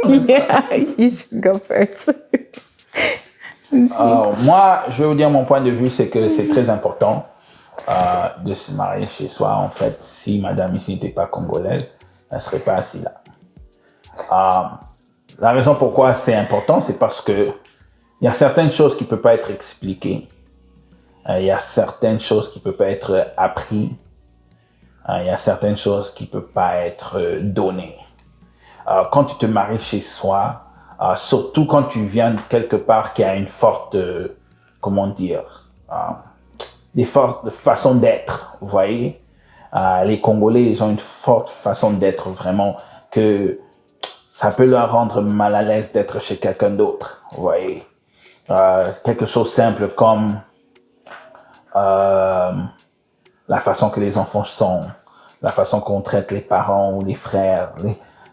Yeah, you should go first. Moi, je vais vous dire mon point de vue, c'est que c'est très important de se marier chez soi. En fait, si madame ici n'était pas congolaise, elle ne serait pas assise là. La raison pourquoi c'est important, c'est parce que il y a certaines choses qui ne peuvent pas être expliquées. Il y a certaines choses qui ne peuvent pas être apprises. Il y a certaines choses qui ne peuvent pas être données. Quand tu te maries chez soi, surtout quand tu viens de quelque part qui a une forte, des fortes façons d'être, vous voyez. Les Congolais, ils ont une forte façon d'être vraiment que ça peut leur rendre mal à l'aise d'être chez quelqu'un d'autre, vous voyez. Quelque chose simple comme la façon que les enfants sont, la façon qu'on traite les parents ou les frères,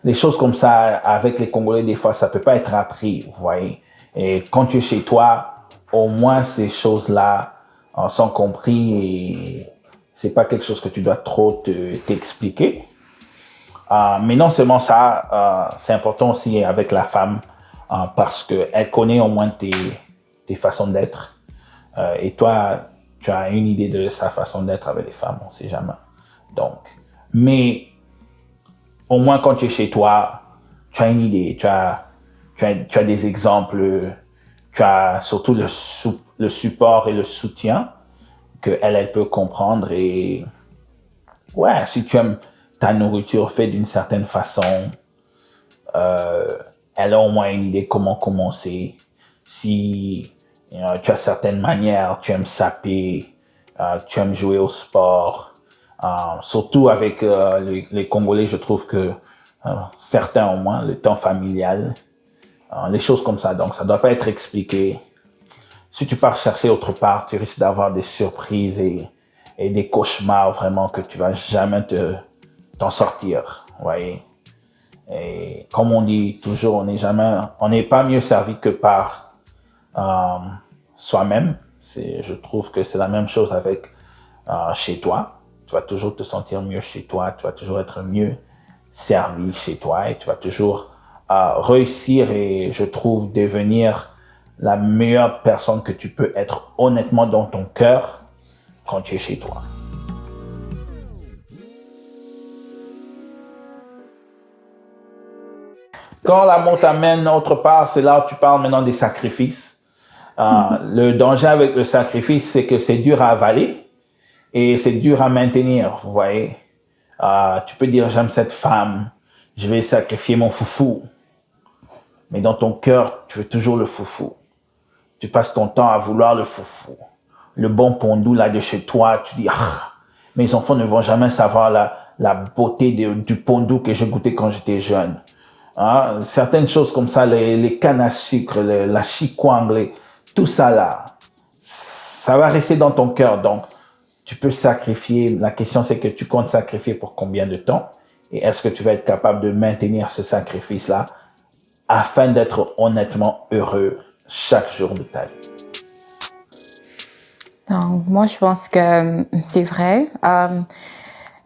les choses comme ça, avec les Congolais, des fois, ça peut pas être appris, vous voyez. Et quand tu es chez toi, au moins ces choses-là sont compris et c'est pas quelque chose que tu dois trop t'expliquer. Mais non seulement ça, c'est important aussi avec la femme parce qu'elle connaît au moins tes façons d'être. Et toi, tu as une idée de sa façon d'être avec les femmes, on ne sait jamais. Donc, mais au moins quand tu es chez toi, tu as une idée, tu as des exemples, tu as surtout le support et le soutien qu'elle peut comprendre. Et ouais, si tu aimes ta nourriture faite d'une certaine façon, elle a au moins une idée comment commencer. Si tu as certaines manières, tu aimes saper, tu aimes jouer au sport. Surtout avec les Congolais, je trouve que certains au moins, le temps familial, les choses comme ça. Donc, ça ne doit pas être expliqué. Si tu pars chercher autre part, tu risques d'avoir des surprises et des cauchemars vraiment que tu ne vas jamais t'en sortir. Vous voyez? Et comme on dit toujours, on n'est pas mieux servi que par soi-même. Je trouve que c'est la même chose avec chez toi. Tu vas toujours te sentir mieux chez toi, tu vas toujours être mieux servi chez toi et tu vas toujours réussir et je trouve devenir la meilleure personne que tu peux être honnêtement dans ton cœur quand tu es chez toi. Quand l'amour t'amène autre part, c'est là où tu parles maintenant des sacrifices. Le danger avec le sacrifice, c'est que c'est dur à avaler et c'est dur à maintenir, vous voyez. Tu peux dire, j'aime cette femme, je vais sacrifier mon foufou. Mais dans ton cœur, tu veux toujours le foufou. Tu passes ton temps à vouloir le foufou. Le bon pondou là de chez toi, tu dis, mes enfants ne vont jamais savoir la beauté du pondou que j'ai goûté quand j'étais jeune. Certaines choses comme ça, les cannes à sucre, la chikwang, tout ça là, ça va rester dans ton cœur. Donc, tu peux sacrifier. La question, c'est que tu comptes sacrifier pour combien de temps? Et est-ce que tu vas être capable de maintenir ce sacrifice-là afin d'être honnêtement heureux chaque jour de ta vie? Non, moi, je pense que c'est vrai.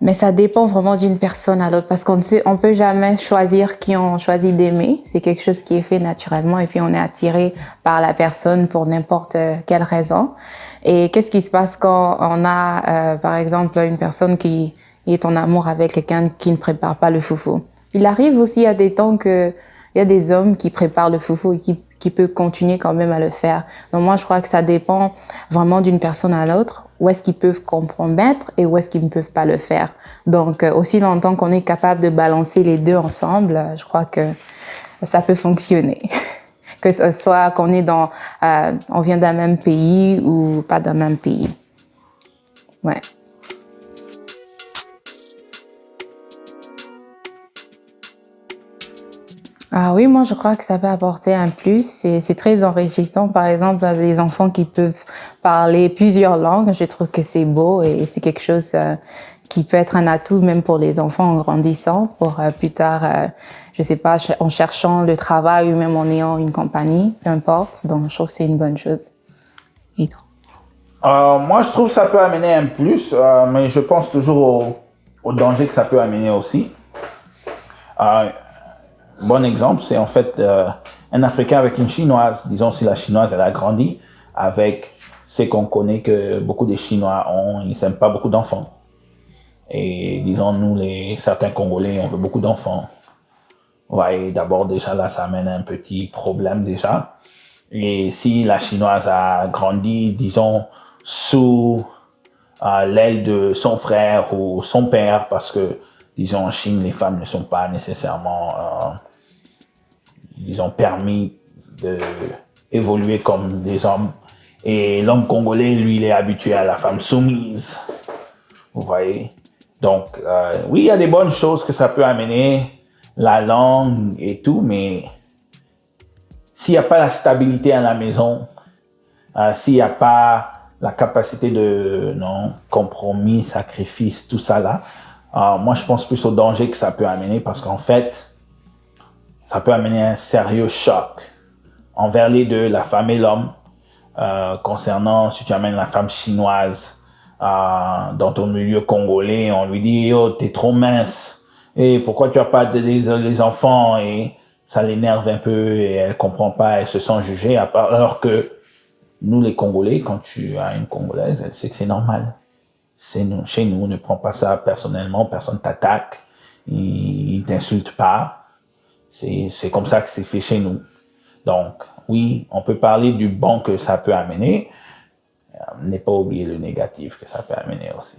Mais ça dépend vraiment d'une personne à l'autre parce on peut jamais choisir qui on choisit d'aimer. C'est quelque chose qui est fait naturellement et puis on est attiré par la personne pour n'importe quelle raison. Et qu'est-ce qui se passe quand on a, par exemple, une personne qui est en amour avec quelqu'un qui ne prépare pas le foufou? Il arrive aussi à des temps que il y a des hommes qui préparent le foufou et qui peuvent continuer quand même à le faire. Donc moi, je crois que ça dépend vraiment d'une personne à l'autre. Où est-ce qu'ils peuvent compromettre et où est-ce qu'ils ne peuvent pas le faire. Donc, aussi longtemps qu'on est capable de balancer les deux ensemble, je crois que ça peut fonctionner. Que ce soit qu'on est on vient d'un même pays ou pas d'un même pays. Ouais. Ah oui, moi je crois que ça peut apporter un plus. C'est très enrichissant. Par exemple, les enfants qui peuvent parler plusieurs langues, je trouve que c'est beau et c'est quelque chose qui peut être un atout même pour les enfants en grandissant, pour plus tard, je sais pas, en cherchant le travail ou même en ayant une compagnie, peu importe. Donc je trouve que c'est une bonne chose. Et toi? Moi, je trouve que ça peut amener un plus, mais je pense toujours au danger que ça peut amener aussi. Euh, bon exemple, c'est en fait un Africain avec une Chinoise. Disons, si la Chinoise, elle a grandi avec ce qu'on connaît que beaucoup de Chinois ont, ils n'aiment pas beaucoup d'enfants. Et disons, nous, certains Congolais, on veut beaucoup d'enfants. Ouais, d'abord, déjà, là, ça amène un petit problème déjà. Et si la Chinoise a grandi, disons, sous l'aile de son frère ou son père, parce que, disons, en Chine, les femmes ne sont pas nécessairement, disons, permis d'évoluer comme des hommes. Et l'homme congolais, lui, il est habitué à la femme soumise. Vous voyez? Donc, oui, il y a des bonnes choses que ça peut amener, la langue et tout, mais s'il n'y a pas la stabilité à la maison, s'il n'y a pas la capacité de compromis, sacrifice, tout ça là, moi je pense plus au danger que ça peut amener parce qu'en fait, ça peut amener un sérieux choc envers les deux, la femme et l'homme, concernant si tu amènes la femme chinoise dans ton milieu congolais, on lui dit « Oh, t'es trop mince, et pourquoi tu as pas les enfants ?» et ça l'énerve un peu et elle comprend pas, elle se sent jugée, alors que nous les Congolais, quand tu as une Congolaise, elle sait que c'est normal. Chez nous, on ne prend pas ça personnellement, personne t'attaque, il t'insulte pas, c'est comme ça que c'est fait chez nous. Donc, oui, on peut parler du bon que ça peut amener, n'est pas oublier le négatif que ça peut amener aussi.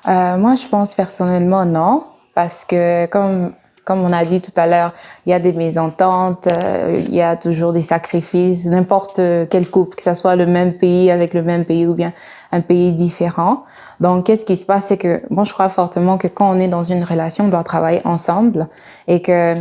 Moi, je pense personnellement non, parce que comme on a dit tout à l'heure, il y a des mésententes, il y a toujours des sacrifices, n'importe quel couple, que ce soit le même pays avec le même pays ou bien un pays différent. Donc, qu'est-ce qui se passe, c'est que moi, je crois fortement que quand on est dans une relation, on doit travailler ensemble et que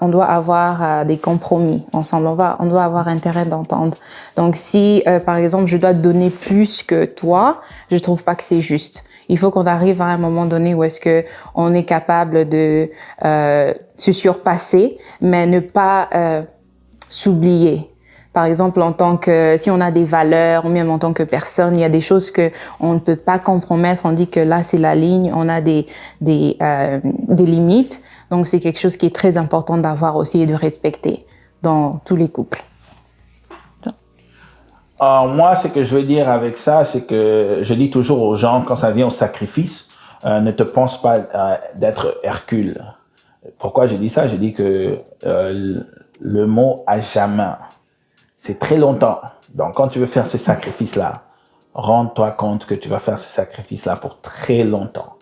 on doit avoir des compromis ensemble. On doit avoir intérêt d'entendre. Donc, si par exemple, je dois te donner plus que toi, je trouve pas que c'est juste. Il faut qu'on arrive à un moment donné où est-ce que on est capable de se surpasser, mais ne pas s'oublier. Par exemple, en tant que, si on a des valeurs, ou même en tant que personne, il y a des choses que on ne peut pas compromettre. On dit que là, c'est la ligne. On a des limites. Donc, c'est quelque chose qui est très important d'avoir aussi et de respecter dans tous les couples. Moi, ce que je veux dire avec ça, c'est que je dis toujours aux gens, quand ça vient au sacrifice, ne te pense pas d'être Hercule. Pourquoi je dis ça? Je dis que le mot « à jamais », c'est très longtemps. Donc, quand tu veux faire ce sacrifice-là, rends-toi compte que tu vas faire ce sacrifice-là pour très longtemps.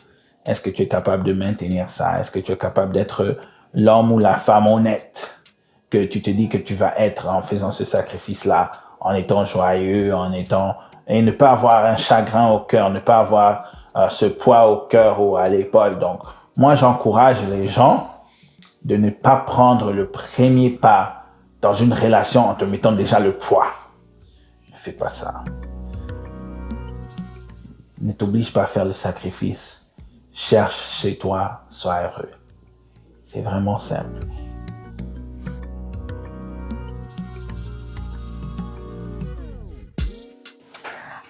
Est-ce que tu es capable de maintenir ça? Est-ce que tu es capable d'être l'homme ou la femme honnête que tu te dis que tu vas être en faisant ce sacrifice-là, en étant joyeux, et ne pas avoir un chagrin au cœur, ne pas avoir ce poids au cœur ou à l'épaule. Donc, moi, j'encourage les gens de ne pas prendre le premier pas dans une relation en te mettant déjà le poids. Ne fais pas ça. Ne t'oblige pas à faire le sacrifice. Cherche chez toi, sois heureux. C'est vraiment simple.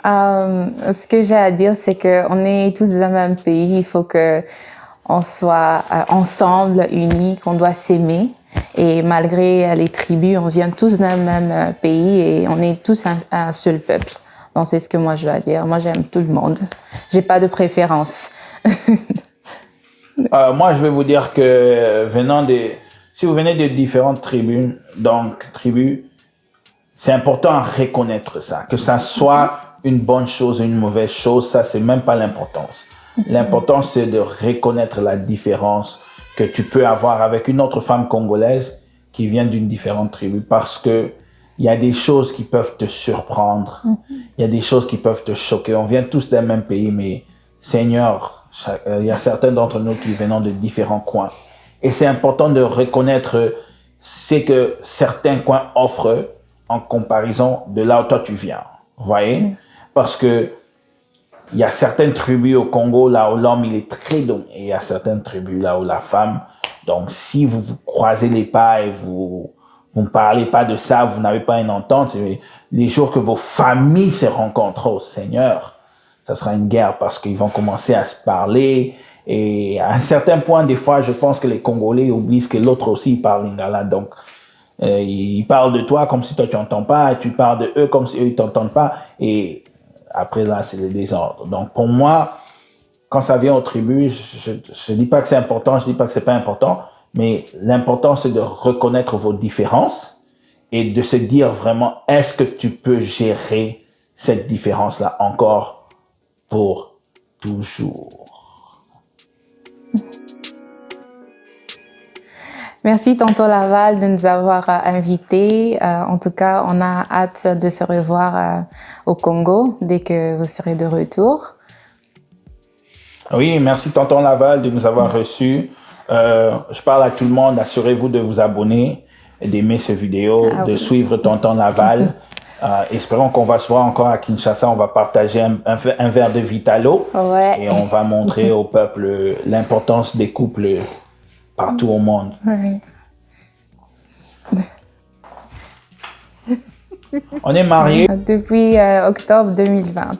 Ce que j'ai à dire, c'est que on est tous dans le même pays. Il faut que on soit ensemble, unis, qu'on doit s'aimer. Et malgré les tribus, on vient tous d'un même pays et on est tous un seul peuple. Donc c'est ce que moi je dois dire. Moi j'aime tout le monde. J'ai pas de préférence. Moi je vais vous dire que si vous venez de différentes tribus, c'est important à reconnaître ça. Que ça soit une bonne chose ou une mauvaise chose, ça c'est même pas l'importance. L'important c'est de reconnaître la différence que tu peux avoir avec une autre femme congolaise qui vient d'une différente tribu, parce que il y a des choses qui peuvent te surprendre, il y a des choses qui peuvent te choquer. On vient tous d'un même pays, mais Seigneur, il y a certains d'entre nous qui venons de différents coins. Et c'est important de reconnaître ce que certains coins offrent en comparaison de là où toi tu viens. Vous voyez? Parce que il y a certaines tribus au Congo là où l'homme il est très dominant, et il y a certaines tribus là où la femme. Donc si vous vous croisez les pas et vous ne parlez pas de ça, vous n'avez pas une entente, les jours que vos familles se rencontrent, oh Seigneur, ça sera une guerre parce qu'ils vont commencer à se parler. Et à un certain point, des fois, je pense que les Congolais oublient que l'autre aussi parle lingala. Donc, ils parlent de toi comme si toi tu n'entends pas, et tu parles de eux comme si eux ils t'entendent pas. Et après là, c'est le désordre. Donc, pour moi, quand ça vient aux tribus, je dis pas que c'est important, je dis pas que c'est pas important, mais l'important c'est de reconnaître vos différences et de se dire vraiment, est-ce que tu peux gérer cette différence-là encore pour toujours? Merci, tonton Laval, de nous avoir invités. En tout cas, on a hâte de se revoir au Congo dès que vous serez de retour. Oui, merci tonton Laval de nous avoir reçus. Je parle à tout le monde, assurez-vous de vous abonner, d'aimer cette vidéo, de suivre tonton Laval. Espérons qu'on va se voir encore à Kinshasa. On va partager un verre de Vitalo et on va montrer au peuple l'importance des couples partout au monde. On est mariés depuis octobre 2020.